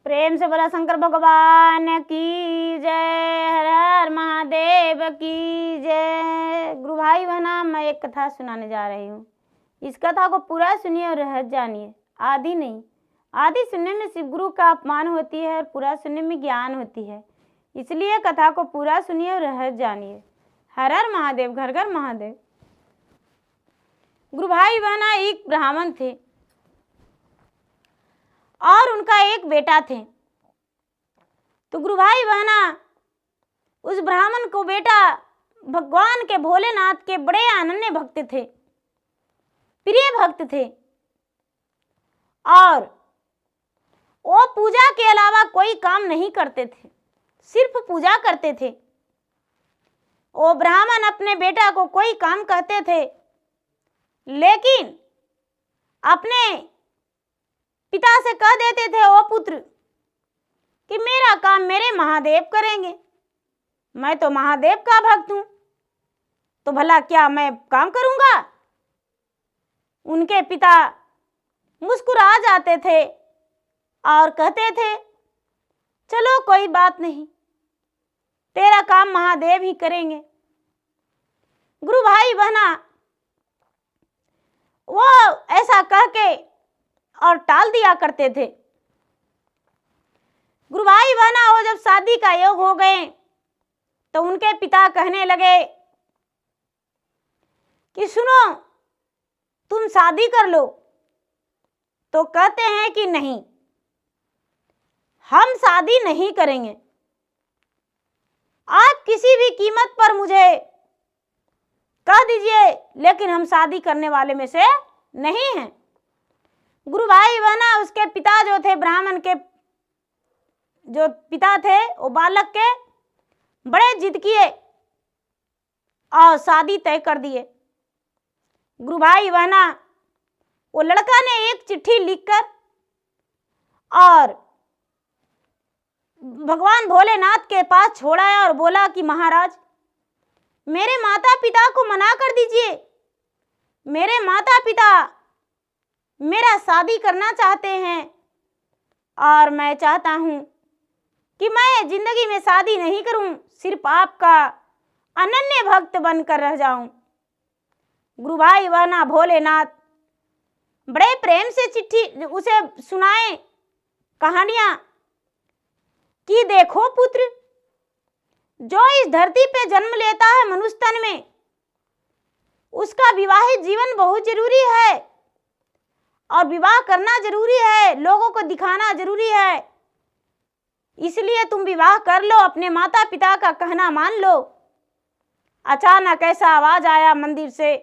प्रेम से बोला शंकर भगवान की जय, हर हर महादेव की जय। गुरु भाई बहना, मैं एक कथा सुनाने जा रही हूँ। इस कथा को पूरा सुनिए और रहस्य जानिए, आधी नहीं। आधी सुनने में शिव गुरु का अपमान होती है और पूरा सुनने में ज्ञान होती है, इसलिए कथा को पूरा सुनिए और रहस्य जानिए। हर हर महादेव, घर घर महादेव। गुरु भाई बहना, एक ब्राह्मण थे और उनका एक बेटा थे। तो गुरु भाई बहना, उस ब्राह्मण को बेटा भगवान के भोलेनाथ के बड़े अनन्य भक्त थे, प्रिय भक्त थे, और वो पूजा के अलावा कोई काम नहीं करते थे, सिर्फ पूजा करते थे। वो ब्राह्मण अपने बेटा को कोई काम कहते थे, लेकिन अपने पिता से कह देते थे, ओ पुत्र, कि मेरा काम मेरे महादेव करेंगे, मैं तो महादेव का भक्त हूं, तो भला क्या मैं काम करूंगा। उनके पिता मुस्कुरा जाते थे और कहते थे, चलो कोई बात नहीं, तेरा काम महादेव ही करेंगे। गुरु भाई बहना, वो ऐसा कह के और टाल दिया करते थे। गुरु भाई बहना, वो जब शादी का योग हो गए तो उनके पिता कहने लगे कि सुनो, तुम शादी कर लो। तो कहते हैं कि नहीं, हम शादी नहीं करेंगे, आप किसी भी कीमत पर मुझे कह दीजिए, लेकिन हम शादी करने वाले में से नहीं हैं। गुरु भाई बहना, उसके पिता जो थे, ब्राह्मण के जो पिता थे, वो बालक के बड़े जिद किए और शादी तय कर दिए। गुरु भाई बहना, वो लड़का ने एक चिट्ठी लिखकर और भगवान भोलेनाथ के पास छोड़ाया और बोला कि महाराज, मेरे माता पिता को मना कर दीजिए, मेरे माता पिता मेरा शादी करना चाहते हैं और मैं चाहता हूं कि मैं जिंदगी में शादी नहीं करूं, सिर्फ आपका अनन्य भक्त बनकर रह जाऊं। गुरु भाई बहना, भोलेनाथ बड़े प्रेम से चिट्ठी उसे सुनाए कहानियां कि देखो पुत्र, जो इस धरती पे जन्म लेता है मनुष्य तन में, उसका विवाहित जीवन बहुत जरूरी है और विवाह करना जरूरी है, लोगों को दिखाना जरूरी है, इसलिए तुम विवाह कर लो, अपने माता पिता का कहना मान लो। अचानक ऐसा आवाज आया मंदिर से।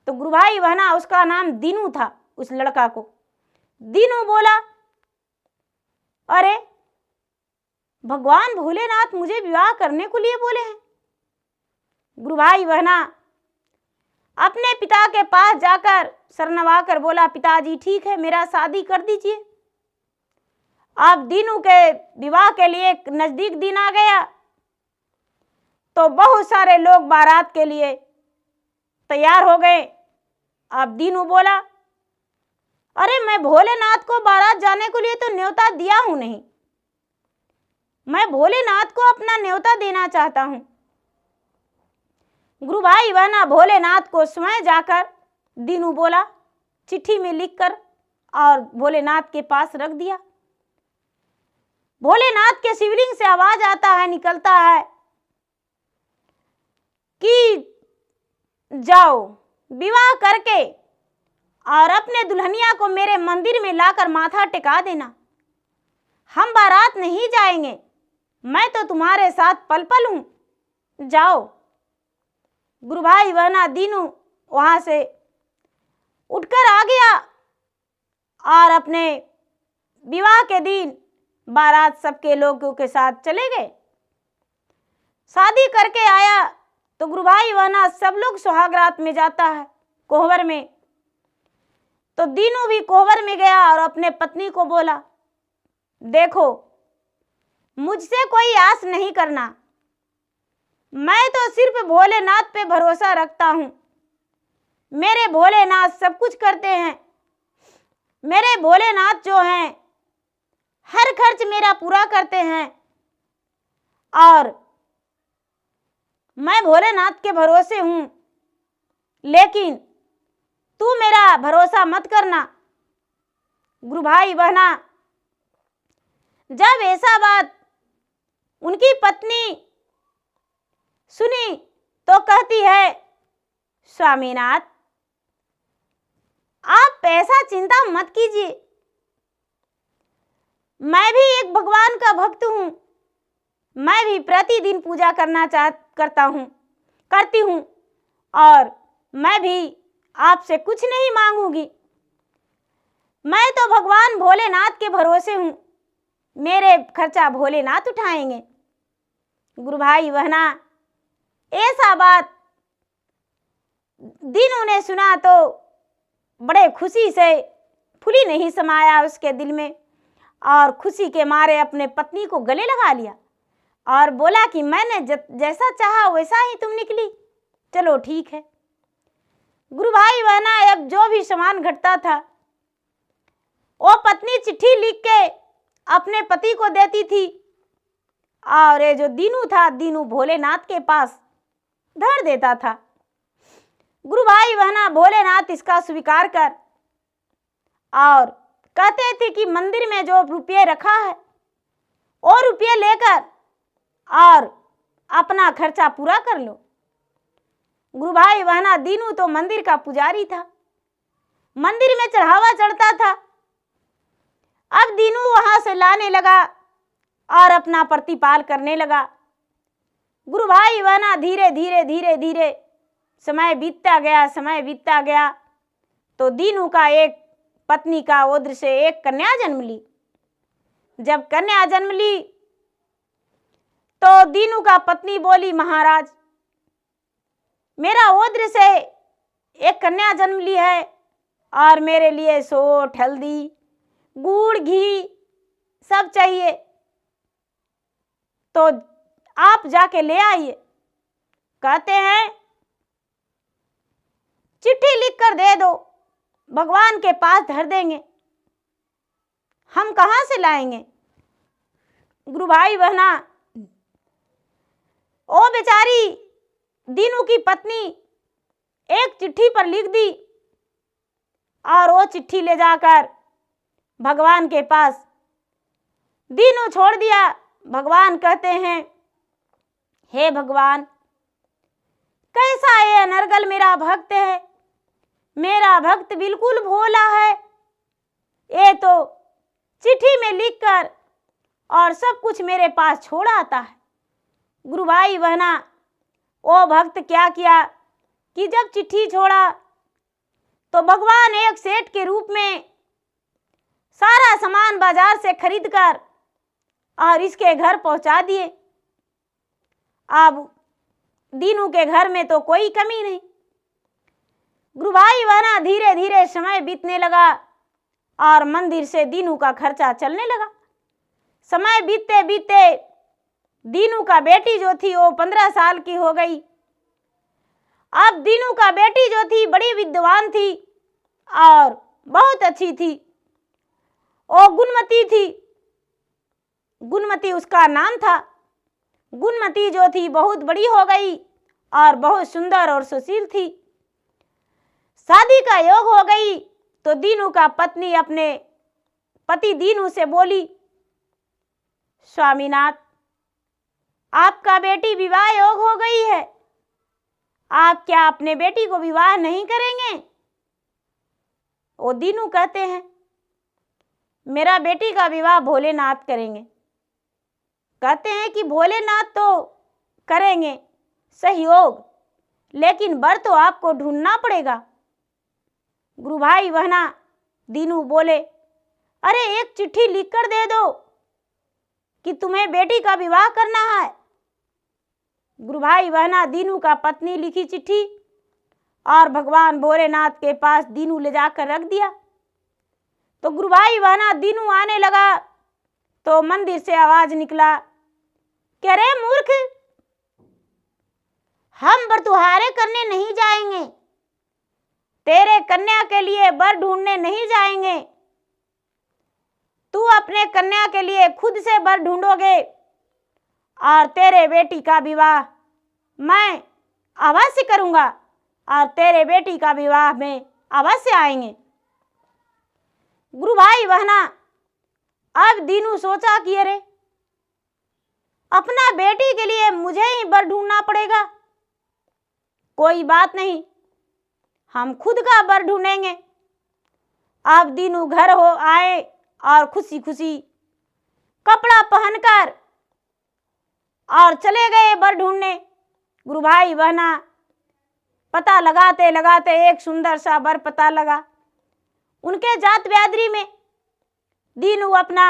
तो गुरु भाई बहना, उसका नाम दीनू था, उस लड़का को दीनू बोला, अरे भगवान भोलेनाथ मुझे विवाह करने को लिए बोले हैं। गुरु भाई बहना अपने पिता के पास जाकर शरणवाकर बोला, पिताजी ठीक है, मेरा शादी कर दीजिए। अब दीनू के विवाह के लिए नजदीक दिन आ गया तो बहुत सारे लोग बारात के लिए तैयार हो गए। अब दीनू बोला, अरे मैं भोलेनाथ को बारात जाने के लिए तो न्योता दिया हूं नहीं, मैं भोलेनाथ को अपना न्योता देना चाहता हूं। गुरु भाई बहना, भोलेनाथ को स्वयं जाकर दीनू बोला, चिट्ठी में लिखकर और भोलेनाथ के पास रख दिया। भोलेनाथ के शिवलिंग से आवाज आता है, निकलता है कि जाओ विवाह करके और अपने दुल्हनिया को मेरे मंदिर में लाकर माथा टिका देना, हम बारात नहीं जाएंगे, मैं तो तुम्हारे साथ पल पल हूं, जाओ। गुरु भाई बहना, दीनू वहां से उठकर आ गया और अपने विवाह के दिन बारात सबके लोगों के साथ चले गए। शादी करके आया तो गुरु भाई बहना, सब लोग सुहागरात में जाता है, कोहबर में। तो दीनू भी कोहबर में गया और अपने पत्नी को बोला, देखो मुझसे कोई आस नहीं करना, मैं तो सिर्फ भोलेनाथ पे भरोसा रखता हूं, मेरे भोलेनाथ सब कुछ करते हैं, मेरे भोलेनाथ जो हैं खर्च मेरा पूरा करते हैं और मैं भोलेनाथ के भरोसे हूं, लेकिन तू मेरा भरोसा मत करना। गुरु भाई बहना, जब ऐसा बात उनकी पत्नी सुनी तो कहती है, स्वामीनाथ आप ऐसा चिंता मत कीजिए, मैं भी एक भगवान का भक्त हूं, मैं भी प्रतिदिन पूजा करती हूं और मैं भी आपसे कुछ नहीं मांगूंगी। मैं तो भगवान भोलेनाथ के भरोसे हूं, मेरे खर्चा भोलेनाथ उठाएंगे। गुरु भाई बहना, ऐसा बात दीनू ने सुना तो बड़े खुशी से फूली नहीं समाया उसके दिल में और खुशी के मारे अपने पत्नी को गले लगा लिया और बोला कि मैंने जैसा चाहा वैसा ही तुम निकली, चलो ठीक है। गुरु भाई बहना, अब जो भी सामान घटता था वो पत्नी चिट्ठी लिख के अपने पति को देती थी और ये जो दीनू था, दीनू भोलेनाथ के पास धर देता था। गुरु भाई बहना, भोलेनाथ इसका स्वीकार कर और कहते थे कि मंदिर में जो रुपये रखा है वो रुपये लेकर और अपना खर्चा पूरा कर लो। गुरु भाई बहना, दीनू तो मंदिर का पुजारी था, मंदिर में चढ़ावा चढ़ता था। अब दीनू वहां से लाने लगा और अपना प्रतिपाल करने लगा। गुरु भाई बहना, धीरे धीरे धीरे धीरे समय बीतता गया तो दीनू का एक पत्नी का ओद्र से एक कन्या जन्म ली। जब कन्या जन्म ली तो दीनू का पत्नी बोली, महाराज मेरा ओद्र से एक कन्या जन्म ली है और मेरे लिए सोठ, हल्दी, गुड़, घी सब चाहिए, तो आप जाके ले आइए। कहते हैं चिट्ठी लिखकर दे दो, भगवान के पास धर देंगे, हम कहां से लाएंगे। गुरु भाई बहना, ओ बेचारी दीनू की पत्नी एक चिट्ठी पर लिख दी और वो चिट्ठी ले जाकर भगवान के पास दीनू छोड़ दिया। भगवान कहते हैं, हे भगवान, कैसा ये अनर्गल मेरा भक्त है, मेरा भक्त बिल्कुल भोला है, ये तो चिट्ठी में लिखकर और सब कुछ मेरे पास छोड़ आता है। गुरु भाई बहना, वो भक्त क्या किया कि जब चिट्ठी छोड़ा तो भगवान एक सेठ के रूप में सारा सामान बाजार से खरीदकर और इसके घर पहुंचा दिए। अब दीनू के घर में तो कोई कमी नहीं। गुरु भाई बहना, धीरे धीरे समय बीतने लगा और मंदिर से दीनू का खर्चा चलने लगा। समय बीतते बीतते दीनू का बेटी जो थी वो 15 साल की हो गई। अब दीनू का बेटी जो थी बड़ी विद्वान थी और बहुत अच्छी थी, वो गुणमती थी, गुणमती उसका नाम था। गुणमती जो थी बहुत बड़ी हो गई और बहुत सुंदर और सुशील थी। शादी का योग हो गई तो दीनू का पत्नी अपने पति दीनू से बोली, स्वामीनाथ आपका बेटी विवाह योग हो गई है, आप क्या अपने बेटी को विवाह नहीं करेंगे। वो दीनू कहते हैं, मेरा बेटी का विवाह भोलेनाथ करेंगे। कहते हैं कि भोलेनाथ तो करेंगे सहयोग, लेकिन वर तो आपको ढूंढना पड़ेगा। गुरु भाई बहना, दीनू बोले, अरे एक चिट्ठी लिखकर दे दो कि तुम्हें बेटी का विवाह करना है। गुरु भाई बहना, दीनू का पत्नी लिखी चिट्ठी और भगवान भोलेनाथ के पास दीनू ले जाकर रख दिया। तो गुरु भाई बहना, दीनू आने लगा तो मंदिर से आवाज निकला कि अरे मूर्ख, हम बरतुहारे करने नहीं जाएंगे, तेरे कन्या के लिए वर ढूंढने नहीं जाएंगे, तू अपने कन्या के लिए खुद से वर ढूंढोगे और तेरे बेटी का विवाह मैं अवश्य करूंगा और तेरे बेटी का विवाह में अवश्य आएंगे। गुरु भाई बहना, अब दीनू सोचा कि अरे अपना बेटी के लिए मुझे ही वर ढूंढना पड़ेगा। कोई बात नहीं, हम खुद का वर ढूंढेंगे। अब दीनू घर हो आए और खुशी खुशी कपड़ा पहनकर और चले गए वर ढूंढने। गुरु भाई बहना, पता लगाते लगाते एक सुंदर सा वर पता लगा। उनके जात ब्यादरी में दीनू अपना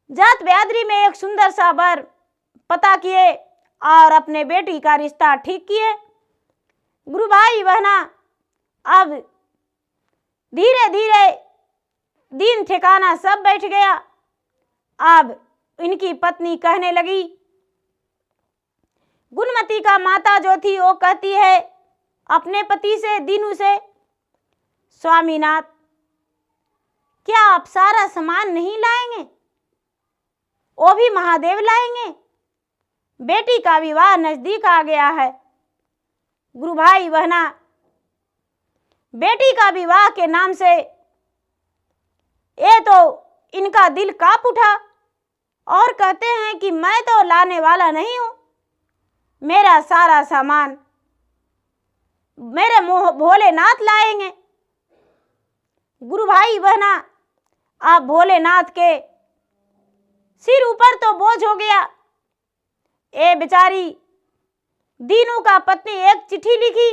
जात ब्यादरी में एक सुंदर सा वर पता किए और अपने बेटी का रिश्ता ठीक किए। गुरु भाई बहना, अब धीरे धीरे दिन ठिकाना सब बैठ गया। अब इनकी पत्नी कहने लगी, गुणमती का माता जो थी वो कहती है अपने पति से, दीनू से, स्वामीनाथ क्या आप सारा सामान नहीं लाएंगे? वो भी महादेव लाएंगे। बेटी का विवाह नजदीक आ गया है। गुरु भाई बहना, बेटी का विवाह के नाम से ये तो इनका दिल कांप उठा और कहते हैं कि मैं तो लाने वाला नहीं हूं। मेरा सारा सामान मेरे भोलेनाथ लाएंगे। गुरु भाई बहना, आप भोलेनाथ के सिर ऊपर तो बोझ हो गया। ए बेचारी दीनू का पत्नी एक चिट्ठी लिखी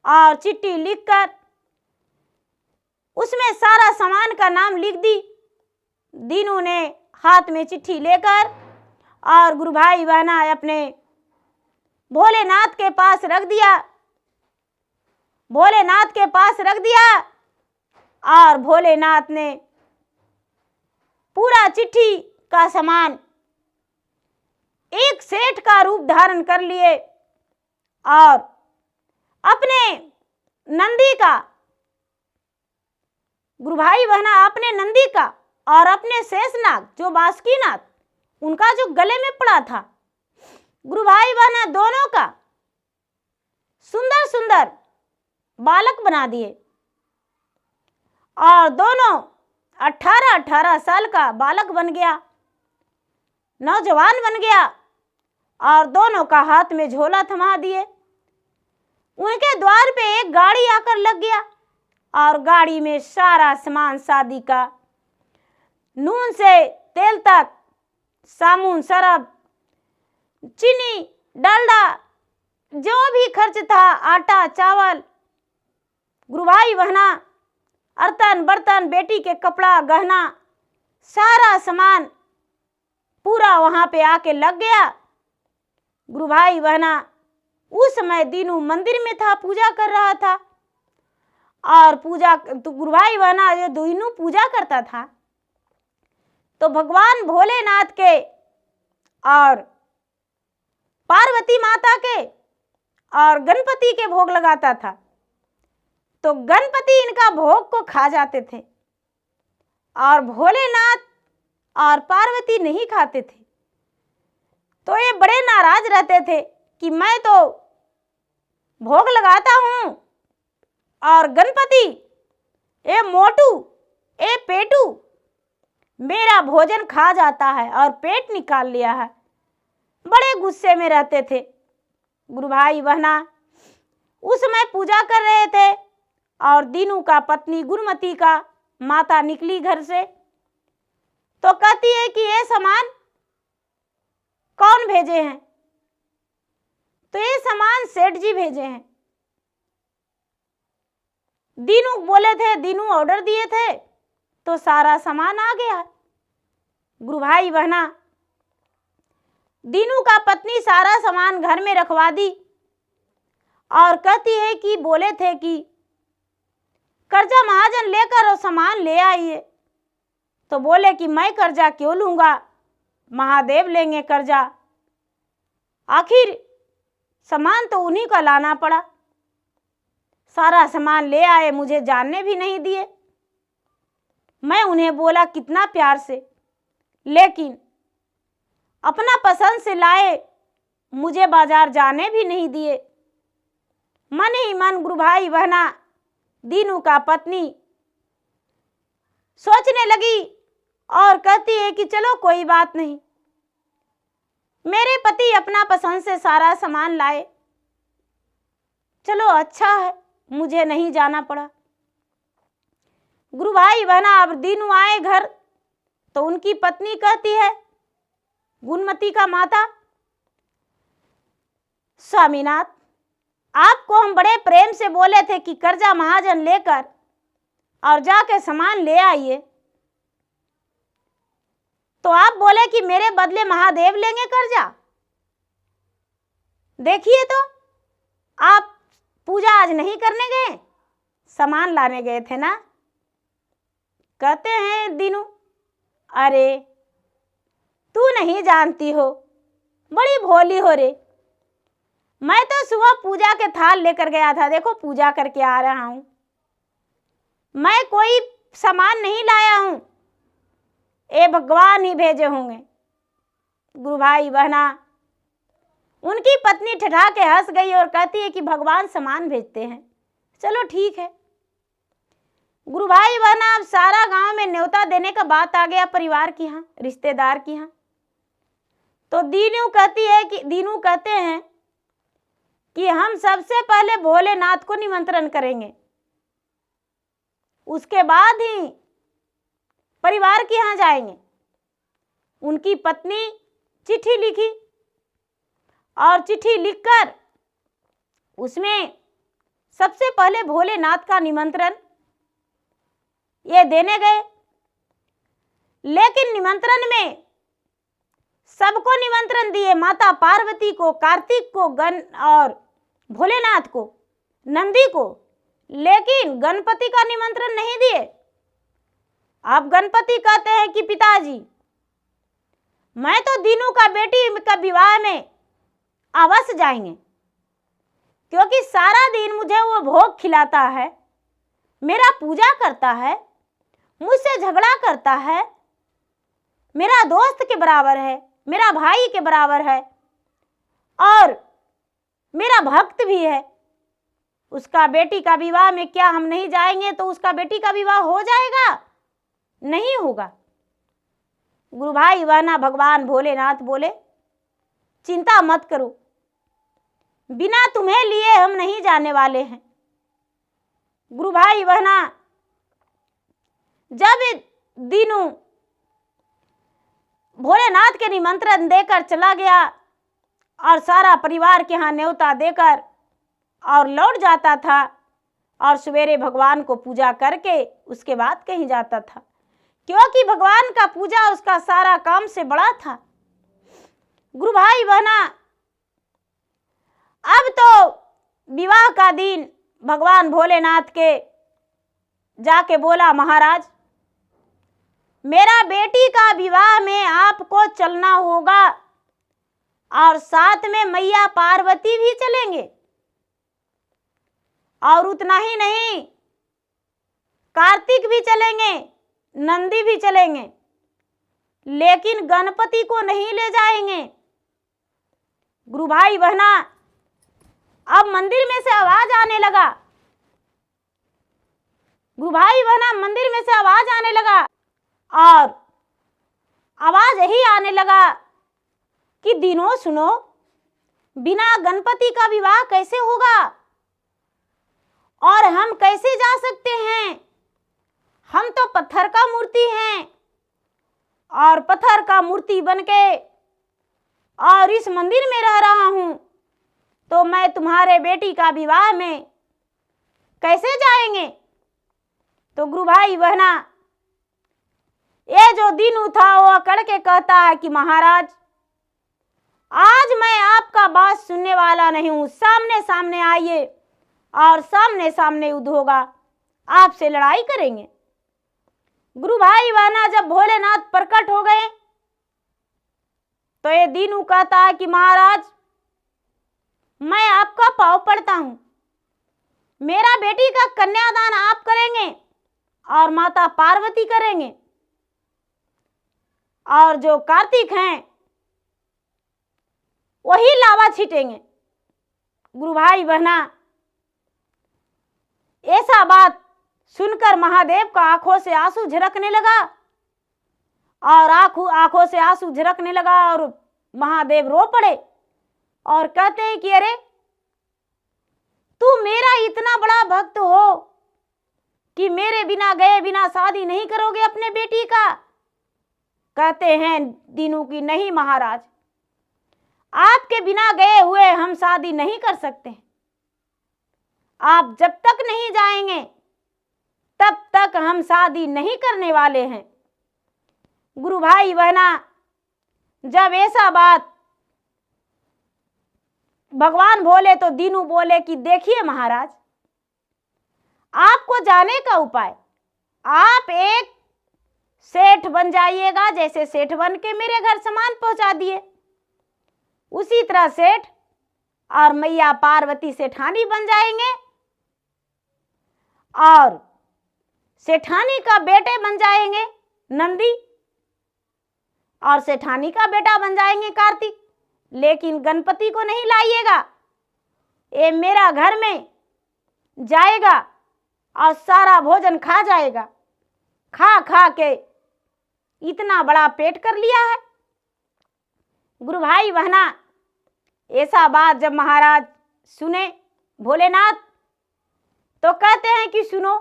और चिट्ठी लिखकर उसमें सारा सामान का नाम लिख दी। दीनू ने हाथ में चिट्ठी लेकर और गुरु भाई बहना अपने भोलेनाथ के पास रख दिया। भोलेनाथ के पास रख दिया और भोलेनाथ ने पूरा चिट्ठी का सामान एक सेठ का रूप धारण कर लिए और अपने नंदी का, गुरु भाई बहना अपने नंदी का और अपने शेषनाग जो बासुकीनाथ उनका जो गले में पड़ा था, गुरु भाई बहना दोनों का सुंदर सुंदर बालक बना दिए और दोनों 18-18 साल का बालक बन गया, नौजवान बन गया और दोनों का हाथ में झोला थमा दिए। उनके द्वार पे एक गाड़ी आकर लग गया और गाड़ी में सारा सामान शादी का, नून से तेल तक, साबुन, शराब, चीनी, डालडा, जो भी खर्च था, आटा, चावल, गुरु भाई बहना, अर्तन बर्तन, बेटी के कपड़ा, गहना, सारा सामान पूरा वहां पे आके लग गया। गुरु भाई बहना, उस समय दीनू मंदिर में था, पूजा कर रहा था और पूजा तो गुरु भाई बहना जो दीनू पूजा करता था तो भगवान भोलेनाथ के और पार्वती माता के और गणपति के भोग लगाता था। तो गणपति इनका भोग को खा जाते थे और भोलेनाथ और पार्वती नहीं खाते थे। तो ये बड़े नाराज रहते थे कि मैं तो भोग लगाता हूं और गणपति, ए मोटू, ए पेटू मेरा भोजन खा जाता है और पेट निकाल लिया है। बड़े गुस्से में रहते थे। गुरु भाई बहना उस समय पूजा कर रहे थे और दीनू का पत्नी गुणमती का माता निकली घर से तो कहती है कि ये सामान कौन भेजे हैं? तो ये सामान सेठ जी भेजे हैं। दीनू बोले थे, दीनू ऑर्डर दिए थे तो सारा सामान आ गया। गुरु भाई बहना, दीनू का पत्नी सारा सामान घर में रखवा दी और कहती है कि बोले थे कि कर्जा महाजन लेकर और सामान ले आइए। तो बोले कि मैं कर्जा क्यों लूंगा, महादेव लेंगे कर्जा। आखिर सामान तो उन्हीं का लाना पड़ा। सारा सामान ले आए, मुझे जानने भी नहीं दिए। मैं उन्हें बोला कितना प्यार से, लेकिन अपना पसंद से लाए मुझे बाजार जाने भी नहीं दिए। मन ही मन गुरु भाई बहना दीनू का पत्नी सोचने लगी और कहती है कि चलो कोई बात नहीं, मेरे पति अपना पसंद से सारा सामान लाए, चलो अच्छा है, मुझे नहीं जाना पड़ा। गुरु भाई बहना अब दीनू आए घर तो उनकी पत्नी कहती है, गुणमती का माता, स्वामीनाथ, आपको हम बड़े प्रेम से बोले थे कि कर्जा महाजन लेकर और जाके सामान ले आइए, तो आप बोले कि मेरे बदले महादेव लेंगे कर्जा। देखिए तो आप पूजा आज नहीं करने गए, सामान लाने गए थे ना। कहते हैं दीनू, अरे तू नहीं जानती हो, बड़ी भोली हो रे, मैं तो सुबह पूजा के थाल लेकर गया था, देखो पूजा करके आ रहा हूं, मैं कोई सामान नहीं लाया हूं, ये भगवान ही भेजे होंगे। गुरु भाई बहना उनकी पत्नी ठठा के हंस गई और कहती है कि भगवान सामान भेजते हैं, चलो ठीक है। गुरु भाई बहना अब सारा गांव में न्योता देने का बात आ गया परिवार की यहाँ, रिश्तेदार की यहाँ। तो दीनू कहते हैं कि हम सबसे पहले भोलेनाथ को निमंत्रण करेंगे, उसके बाद ही परिवार के यहाँ जाएंगे। उनकी पत्नी चिट्ठी लिखी और चिट्ठी लिखकर उसमें सबसे पहले भोलेनाथ का निमंत्रण ये देने गए। लेकिन निमंत्रण में सबको निमंत्रण दिए, माता पार्वती को, कार्तिक को, गण और भोलेनाथ को, नंदी को, लेकिन गणपति का निमंत्रण नहीं दिए। अब गणपति कहते हैं कि पिताजी, मैं तो दीनू का बेटी का विवाह में अवश्य जाएंगे, क्योंकि सारा दिन मुझे वो भोग खिलाता है, मेरा पूजा करता है, मुझसे झगड़ा करता है, मेरा दोस्त के बराबर है, मेरा भाई के बराबर है और मेरा भक्त भी है। उसका बेटी का विवाह में क्या हम नहीं जाएंगे तो उसका बेटी का विवाह हो जाएगा? नहीं होगा। गुरु भाई बहना भगवान भोलेनाथ बोले, चिंता मत करो, बिना तुम्हें लिए हम नहीं जाने वाले हैं। गुरु भाई बहना जब दीनू भोलेनाथ के निमंत्रण देकर चला गया और सारा परिवार के यहाँ न्योता देकर और लौट जाता था और सवेरे भगवान को पूजा करके उसके बाद कहीं जाता था, क्योंकि भगवान का पूजा उसका सारा काम से बड़ा था। गुरु भाई बहना अब तो विवाह का दिन भगवान भोलेनाथ के जाके बोला, महाराज मेरा बेटी का विवाह में आपको चलना होगा और साथ में मैया पार्वती भी चलेंगे, और उतना ही नहीं कार्तिक भी चलेंगे, नंदी भी चलेंगे, लेकिन गणपति को नहीं ले जाएंगे। गुरु भाई बहना अब मंदिर में से आवाज आने लगा, गुरु भाई बहना मंदिर में से आवाज आने लगा और आवाज यही आने लगा कि दीनो सुनो, बिना गणपति का विवाह कैसे होगा और हम कैसे जा सकते हैं? हम तो पत्थर का मूर्ति हैं और पत्थर का मूर्ति बनके और इस मंदिर में रह रहा हूं, तो मैं तुम्हारे बेटी का विवाह में कैसे जाएंगे? तो गुरु भाई बहना ये जो दीनू था वो अकड़ के कहता है कि महाराज आज मैं आपका बात सुनने वाला नहीं हूं, सामने सामने आइए और सामने सामने युद्ध होगा, आपसे लड़ाई करेंगे। गुरु भाई बहना जब भोलेनाथ प्रकट हो गए तो ये दीनू कहता है कि महाराज मैं आपका पाँव पड़ता हूं, मेरा बेटी का कन्यादान आप करेंगे और माता पार्वती करेंगे, और जो कार्तिक हैं वही लावा छीटेंगे। गुरु भाई बहना, ऐसा बात सुनकर महादेव का आंखों से आंसू झरकने लगा, और आंखों से आंसू झरकने लगा, और महादेव रो पड़े और कहते हैं कि अरे तू मेरा इतना बड़ा भक्त हो कि मेरे बिना गए बिना शादी नहीं करोगे अपने बेटी का? कहते हैं दीनू की नहीं महाराज, आपके बिना गए हुए हम शादी नहीं कर सकते। आप जब तक नहीं जाएंगे तब तक हम शादी नहीं करने वाले हैं। गुरु भाई बहना, जब ऐसा बात भगवान बोले तो दीनू बोले कि देखिए महाराज, आपको जाने का उपाय, आप एक सेठ बन जाइएगा। जैसे सेठ बन के मेरे घर सामान पहुंचा दिए, उसी तरह सेठ और मैया पार्वती सेठानी बन जाएंगे, और सेठानी का बेटे बन जाएंगे नंदी, और सेठानी का बेटा बन जाएंगे कार्तिक। लेकिन गणपति को नहीं लाइएगा, ये मेरा घर में जाएगा और सारा भोजन खा जाएगा। खा खा के इतना बड़ा पेट कर लिया है। गुरु भाई बहना, ऐसा बात जब महाराज सुने भोलेनाथ, तो कहते हैं कि सुनो,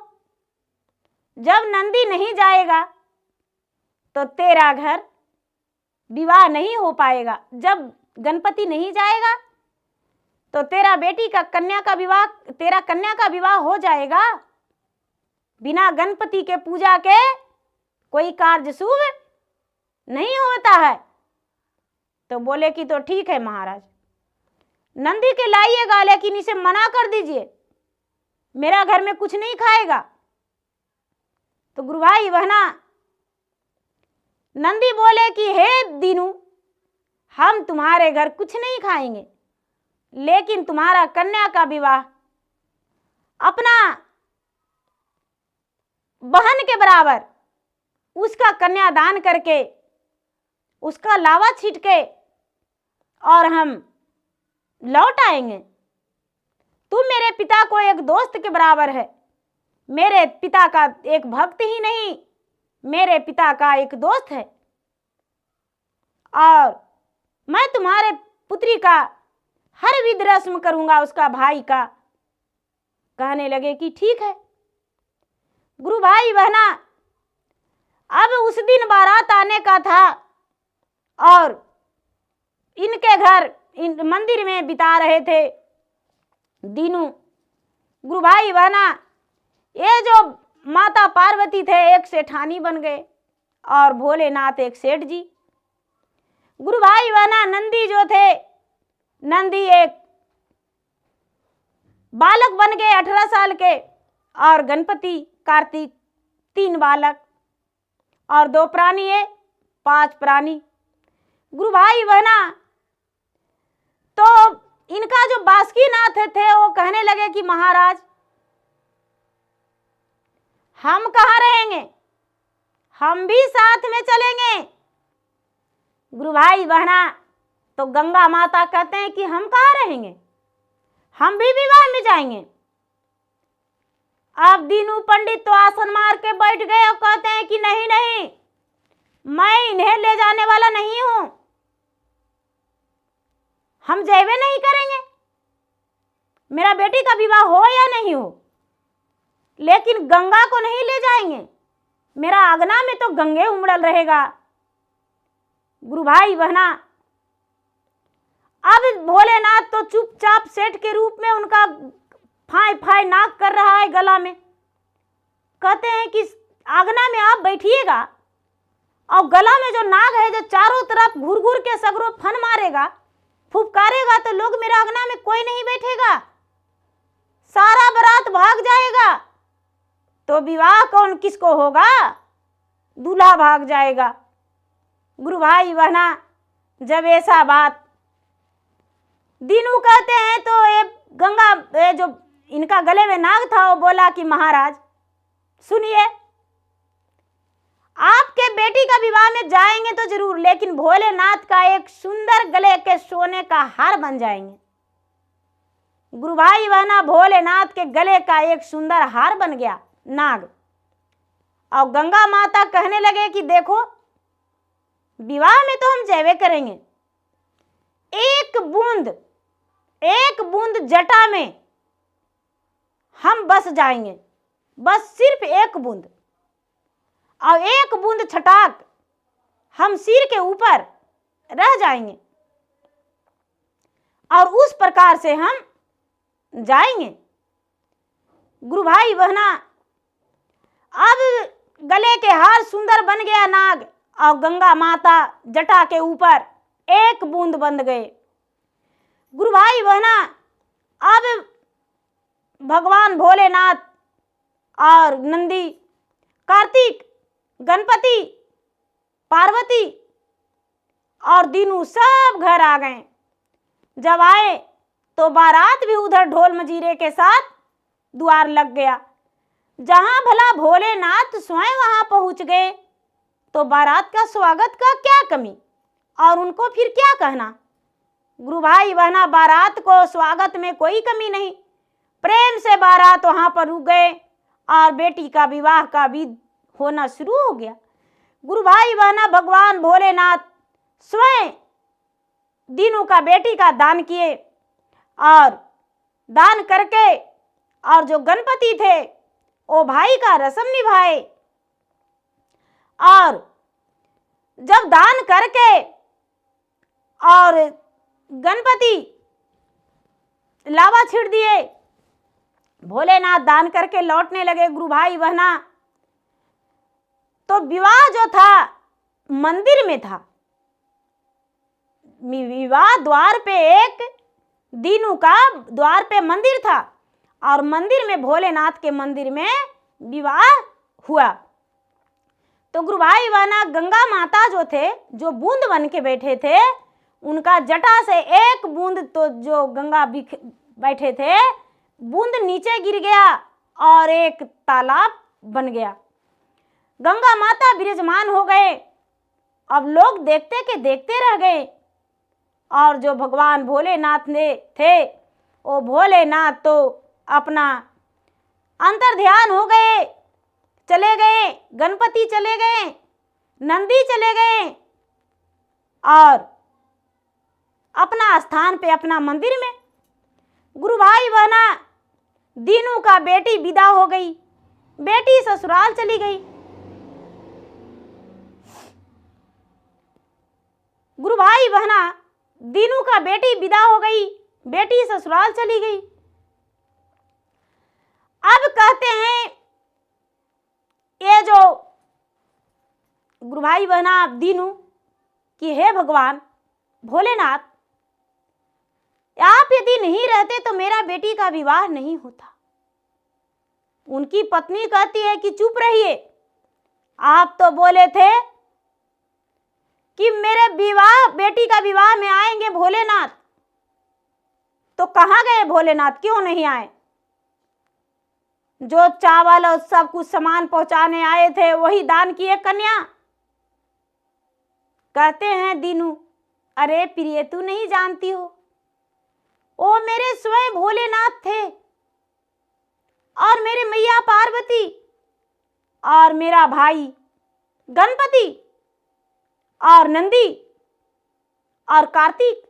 जब नंदी नहीं जाएगा तो तेरा घर विवाह नहीं हो पाएगा। जब गणपति नहीं जाएगा तो तेरा बेटी का कन्या का विवाह हो जाएगा। बिना गणपति के पूजा के कोई कार्य शुभ नहीं होता है। तो बोले कि तो ठीक है महाराज, नंदी के लाइएगा, लेकिन इसे मना कर दीजिए, मेरा घर में कुछ नहीं खाएगा। तो गुरु भाई बहना, नंदी बोले कि हे दीनू, हम तुम्हारे घर कुछ नहीं खाएंगे, लेकिन तुम्हारा कन्या का विवाह अपना बहन के बराबर उसका कन्यादान करके, उसका लावा छीट के और हम लौट आएंगे। तू मेरे पिता को एक दोस्त के बराबर है, मेरे पिता का एक भक्त ही नहीं, मेरे पिता का एक दोस्त है, और मैं तुम्हारे पुत्री का हर विध रस्म करूंगा, उसका भाई का। कहने लगे कि ठीक है। गुरु भाई बहना, अब उस दिन बारात आने का था, और इनके घर इन मंदिर में बिता रहे थे दीनू। गुरु भाई बहना, ये जो माता पार्वती थे एक सेठानी बन गए, और भोलेनाथ एक सेठ जी। गुरु भाई बहना, नंदी जो थे, नंदी एक बालक बन गए 18 साल के, और गणपति कार्तिक 3 बालक, और 2 प्राणी है 5 प्राणी। गुरु भाई बहना, तो इनका जो बासुकीनाथ थे वो कहने लगे कि महाराज, हम कहाँ रहेंगे, हम भी साथ में चलेंगे। गुरु भाई बहना, तो गंगा माता कहते हैं कि हम कहाँ रहेंगे, हम भी विवाह में जाएंगे। अब दीनू पंडित तो आसन मार के बैठ गए और कहते हैं कि नहीं नहीं, मैं इन्हें ले जाने वाला नहीं हूं, हम जयवे नहीं करेंगे, मेरा बेटी का विवाह हो या नहीं हो, लेकिन गंगा को नहीं ले जाएंगे, मेरा आंगना में तो गंगे उमड़ल रहेगा। गुरु भाई बहना, अब भोलेनाथ तो चुपचाप सेठ के रूप में उनका फाय फाय नाक कर रहा है गला में। कहते हैं कि आंगना में आप बैठिएगा, और गला में जो नाग है जो चारों तरफ घूर घूर के सगरों फन मारेगा, फुफकारेगा, तो लोग मेरा आंगना में कोई नहीं बैठेगा, सारा बारात भाग जाएगा, तो विवाह कौन किसको होगा, दूल्हा भाग जाएगा। गुरु भाई बहना, जब ऐसा बात दीनू कहते हैं, तो ये गंगा, ये जो इनका गले में नाग था, वो बोला कि महाराज सुनिए, आपके बेटी का विवाह में जाएंगे तो जरूर, लेकिन भोलेनाथ का एक सुंदर गले के सोने का हार बन जाएंगे। गुरु भाई बहना, भोलेनाथ के गले का एक सुंदर हार बन गया नाग। और गंगा माता कहने लगे कि देखो, विवाह में तो हम जयवे करेंगे, एक बूंद जटा में हम बस जाएंगे, बस सिर्फ एक बूंद, और एक बूंद छटाक हम सिर के ऊपर रह जाएंगे, और उस प्रकार से हम जाएंगे। गुरु भाई बहना, अब गले के हार सुंदर बन गया नाग, और गंगा माता जटा के ऊपर एक बूंद बंध गए। गुरु भाई बहना, अब भगवान भोलेनाथ और नंदी, कार्तिक, गणपति, पार्वती और दीनू सब घर आ गए। जब आए तो बारात भी उधर ढोल मजीरे के साथ द्वार लग गया। जहां भला भोलेनाथ स्वयं वहां पहुंच गए तो बारात का स्वागत का क्या कमी, और उनको फिर क्या कहना। गुरु भाई बहना, बारात को स्वागत में कोई कमी नहीं, प्रेम से बारात वहां पर रुक गए और बेटी का विवाह का भी होना शुरू हो गया। गुरु भाई बहना, भगवान भोलेनाथ स्वयं दीनू का बेटी का दान किए, और दान करके और जो गणपति थे वो भाई का रस्म निभाए, और जब दान करके और गणपति लावा छिड़ दिए, भोलेनाथ दान करके लौटने लगे। गुरु भाई बहना, तो विवाह जो था मंदिर में था। विवाह द्वार पे एक दीनू का द्वार पे मंदिर था, और मंदिर में भोलेनाथ के मंदिर में विवाह हुआ। तो गुरु भाई बहना, गंगा माता जो थे, जो बूंद बन के बैठे थे, उनका जटा से एक बूंद, तो जो गंगा बैठे थे, बूंद नीचे गिर गया और एक तालाब बन गया। गंगा माता विराजमान हो गए। अब लोग देखते के देखते रह गए, और जो भगवान भोलेनाथ ने थे, वो भोलेनाथ तो अपना अंतर ध्यान हो गए, चले गए, गणपति चले गए, नंदी चले गए, और अपना स्थान पे, अपना मंदिर में। गुरु भाई बहना, दीनू का बेटी विदा हो गई, बेटी ससुराल चली गई। गुरु भाई बहना, दीनू का बेटी विदा हो गई, बेटी ससुराल चली गई। अब कहते हैं ये जो गुरु भाई बहना दीनू कि हे भगवान भोलेनाथ, आप यदि नहीं रहते तो मेरा बेटी का विवाह नहीं होता। उनकी पत्नी कहती है कि चुप रहिए, आप तो बोले थे कि मेरे विवाह, बेटी का विवाह में आएंगे भोलेनाथ, तो कहाँ गए भोलेनाथ, क्यों नहीं आए? जो चावल और सब कुछ सामान पहुंचाने आए थे वही दान किए कन्या। कहते हैं दीनू, अरे प्रिय, तू नहीं जानती हो, वो मेरे स्वयं भोलेनाथ थे, और मेरे मैया पार्वती, और मेरा भाई गणपति, और नंदी, और कार्तिक।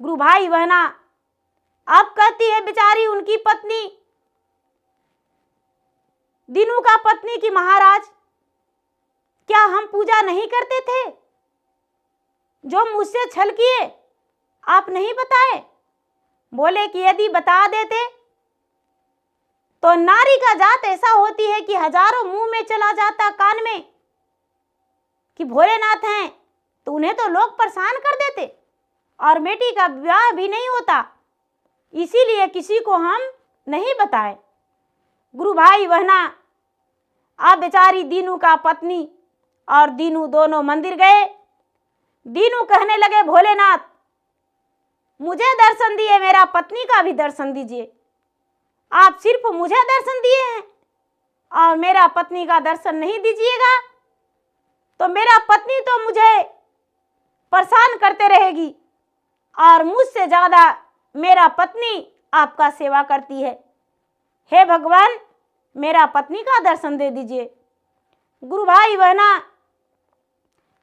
गुरु भाई बहना, अब कहती है बेचारी उनकी पत्नी, दीनू का पत्नी की महाराज, क्या हम पूजा नहीं करते थे? जो मुझसे छल किए आप नहीं बताए? बोले कि यदि बता देते तो नारी का जात ऐसा होती है कि हजारों मुंह में चला जाता कान में कि भोलेनाथ हैं, तो उन्हें तो लोग परेशान कर देते और बेटी का विवाह भी नहीं होता, इसीलिए किसी को हम नहीं बताए। गुरु भाई बहना, अब बेचारी दीनू का पत्नी और दीनू दोनों मंदिर गए। दीनू कहने लगे, भोलेनाथ मुझे दर्शन दिए, मेरा पत्नी का भी दर्शन दीजिए। आप सिर्फ मुझे दर्शन दिए हैं, और मेरा पत्नी का दर्शन नहीं दीजिएगा तो मेरा पत्नी तो मुझे परेशान करते रहेगी और मुझसे ज़्यादा मेरा पत्नी आपका सेवा करती है। हे भगवान, मेरा पत्नी का दर्शन दे दीजिए। गुरु भाई बहना,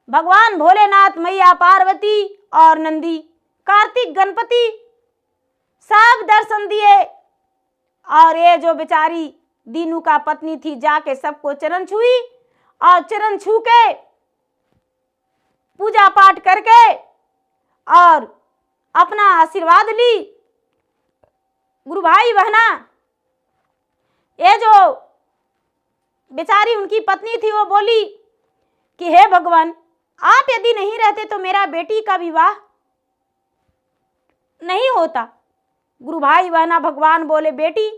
भगवान भोलेनाथ, मैया पार्वती और नंदी, कार्तिक गणपति सब दर्शन दिए। और ये जो बेचारी दीनू का पत्नी थी जाके सबको चरण छुई और चरण छू के पूजा पाठ करके और अपना आशीर्वाद ली। गुरु भाई बहना, ये जो बेचारी उनकी पत्नी थी वो बोली कि हे भगवान, आप यदि नहीं रहते तो मेरा बेटी का विवाह नहीं होता। गुरु भाई बहना, भगवान बोले बेटी,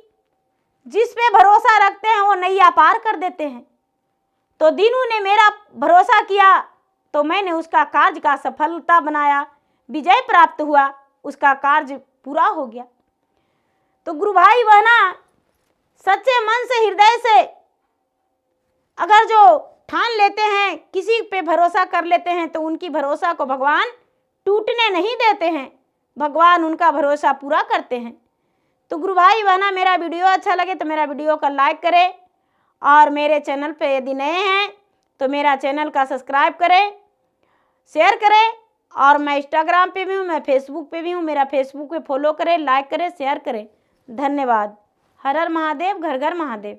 जिस पे भरोसा रखते हैं वो नैया पार कर देते हैं। तो दीनू ने मेरा भरोसा किया तो मैंने उसका कार्य का सफलता बनाया, विजय प्राप्त हुआ, उसका कार्य पूरा हो गया। तो गुरु भाई बहना, सच्चे मन से, हृदय से अगर जो ठान लेते हैं, किसी पे भरोसा कर लेते हैं तो उनकी भरोसा को भगवान टूटने नहीं देते हैं, भगवान उनका भरोसा पूरा करते हैं। तो गुरु भाई बहना, मेरा वीडियो अच्छा लगे तो मेरा वीडियो का लाइक करें और मेरे चैनल पे यदि नए हैं तो मेरा चैनल का सब्सक्राइब करें, शेयर करें। और मैं इंस्टाग्राम पे भी हूँ, मैं फेसबुक पे भी हूँ, मेरा फेसबुक पे फॉलो करें, लाइक करें, शेयर करें। धन्यवाद। हर हर महादेव, घर घर महादेव।